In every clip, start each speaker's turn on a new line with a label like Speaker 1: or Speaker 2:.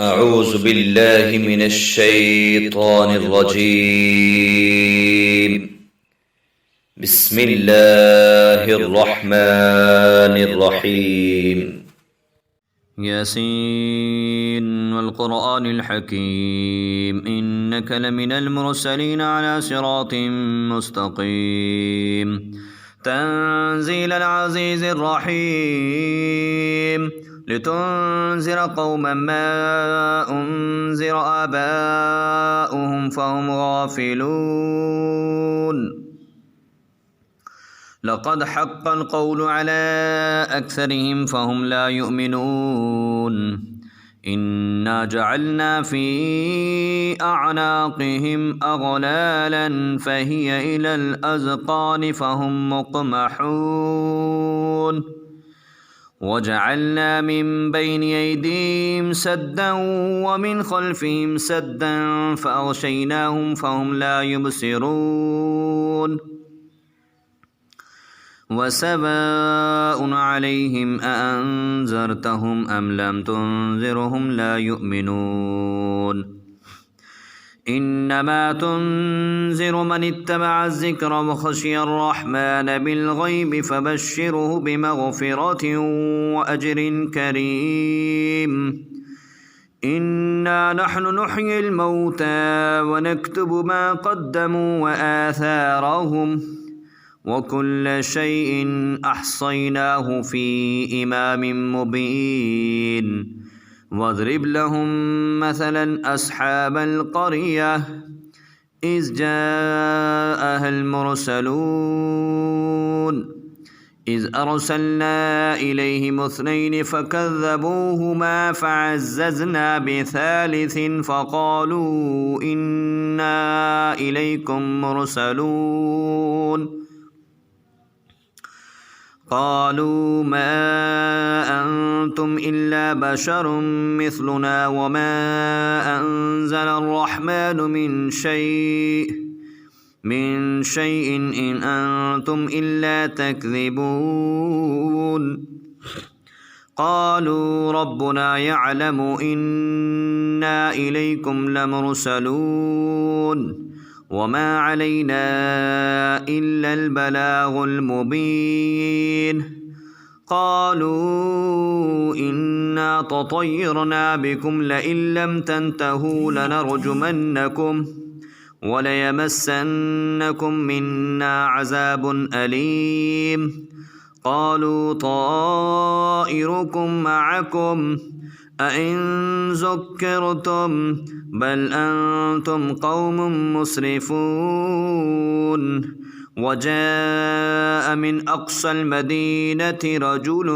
Speaker 1: أعوذ بالله من الشيطان الرجيم. بسم الله الرحمن الرحيم.
Speaker 2: ياسين والقرآن الحكيم إنك لمن المرسلين على صراط مستقيم تنزيل العزيز الرحيم لتنذر قوما ما أنذر آباؤهم فهم غافلون لقد حق القول على أكثرهم فهم لا يؤمنون إنا جعلنا في أعناقهم أغلالا فهي إلى الأذقان فهم مقمحون وجعلنا من بين أيديهم سدا ومن خلفهم سدا فأغشيناهم فهم لا يبصرون وسواء عليهم أأنذرتهم أم لم تنذرهم لا يؤمنون إنما تنذر من اتبع الذكر وخشي الرحمن بالغيب فبشره بمغفرة وأجر كريم إنا نحن نحيي الموتى ونكتب ما قدموا وآثارهم وكل شيء أحصيناه في إمام مبين واضرب لهم مثلا أصحاب القرية إذ جاءها المرسلون إذ أرسلنا إليهم اثنين فكذبوهما فعززنا بثالث فقالوا إنا إليكم مرسلون قالوا ما أنتم إلا بشر مثلنا وما أنزل الرحمن من شيء إن أنتم إلا تكذبون قالوا ربنا يعلم إنا إليكم لمرسلون وما علينا إلا البلاغ المبين قالوا إنا تطيرنا بكم لئن لم تنتهوا لنرجمنكم وليمسنكم منا عذاب أليم قالوا طائركم معكم أئن ذكرتم بل أنتم قوم مسرفون وجاء من أقصى المدينة رجل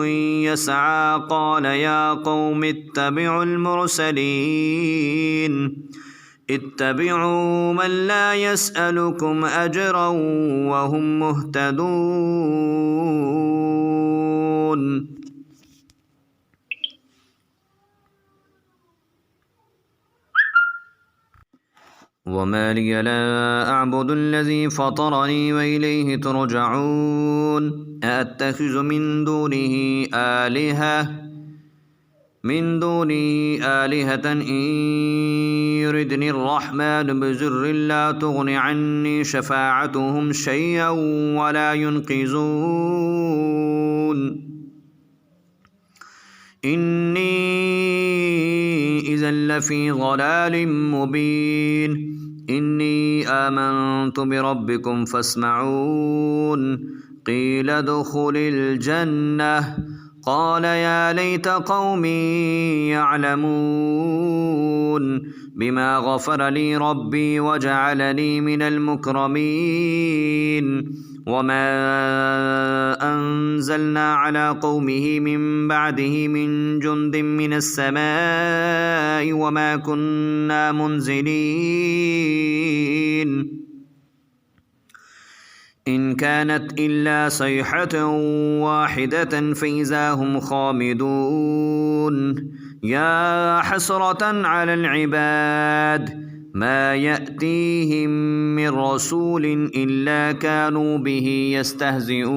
Speaker 2: يسعى قال يا قوم اتبعوا المرسلين اتبعوا من لا يسألكم أجرا وهم مهتدون وما لي لا أعبد الذي فطرني وإليه ترجعون أأتخذ من دونه آلهة إن يردني الرحمن بضر لا تغن عني شفاعتهم شيئا ولا ينقذون إني إذا لفي ضلال مبين إني آمنت بربكم فاسمعون قيل ادخل الجنة قال يا ليت قومي يعلمون بما غفر لي ربي وجعلني من المكرمين وما أنزلنا على قومه من بعده من جند من السماء وما كنا منزلين إن كانت إلا صيحة واحدة فإذا هم خامدون يا حسرة على العباد ما يأتيهم من رسول إلا كانوا به يستهزئون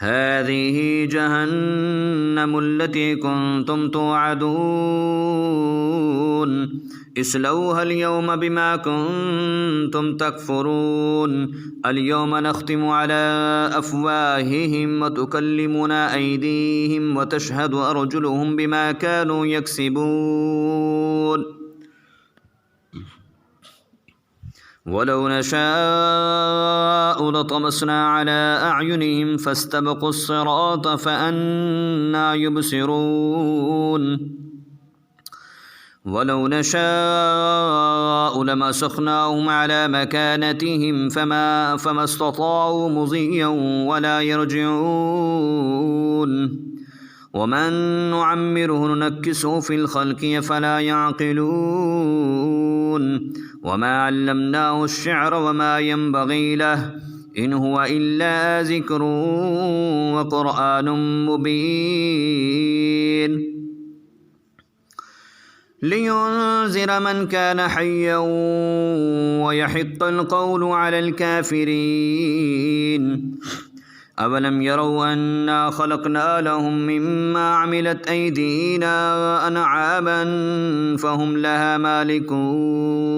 Speaker 2: هذه جهنم التي كنتم توعدون اصلوها اليوم بما كنتم تكفرون اليوم نختم على أفواههم وتكلمنا أيديهم وتشهد أرجلهم بما كانوا يكسبون ولو نشاء لطمسنا على أعينهم فاستبقوا الصراط فأنى يبصرون ولو نشاء لمسخناهم على مكانتهم فما استطاعوا مضيا ولا يرجعون ومن نعمره ننكسه في الخلق فلا يعقلون وما علمناه الشعر وما ينبغي له إن هو إلا ذكر وقرآن مبين لينذر من كان حيا ويحق القول على الكافرين أولم يروا أنا خلقنا لهم مما عملت أيدينا أنعاما فهم لها مالكون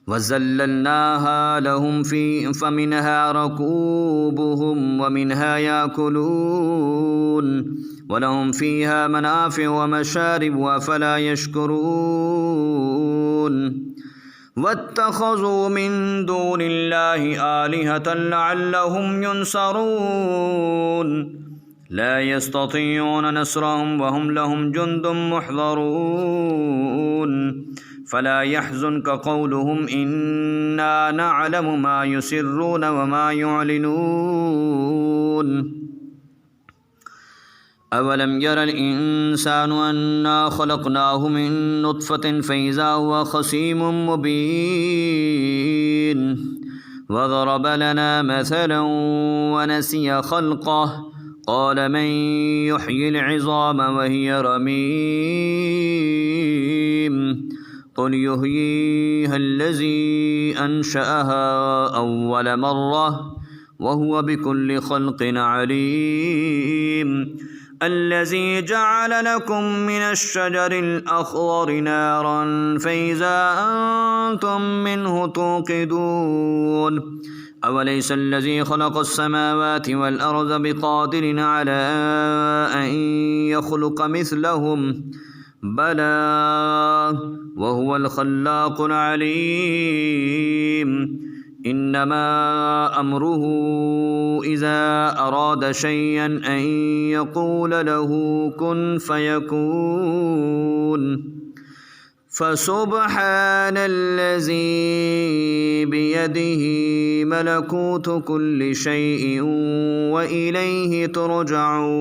Speaker 2: وذللناها لهم فمنها ركوبهم ومنها يأكلون ولهم فيها منافع ومشارب أفلا يشكرون واتخذوا من دون الله آلهة لعلهم ينصرون لا يستطيعون نصرهم وهم لهم جند محضرون فلا يحزنك قولهم إنا نعلم ما يسرون وما يعلنون أولم ير الإنسان أنا خلقناه من نطفة فإذا هو خصيم مبين وضرب لنا مثلا ونسي خلقه قال من يحيي العظام وهي رميم قل يحييها الذي أنشأها أول مرة وهو بكل خلق عليم الذي جعل لكم من الشجر الأخضر نارا فإذا أنتم منه توقدون أوليس الذي خلق السماوات والأرض بقادر على أن يخلق مثلهم بلى وهو الخلاق العليم إنما أمره إذا أراد شيئا أن يقول له كن فيكون فسبحان الذي بيده ملكوت كل شيء وإليه ترجعون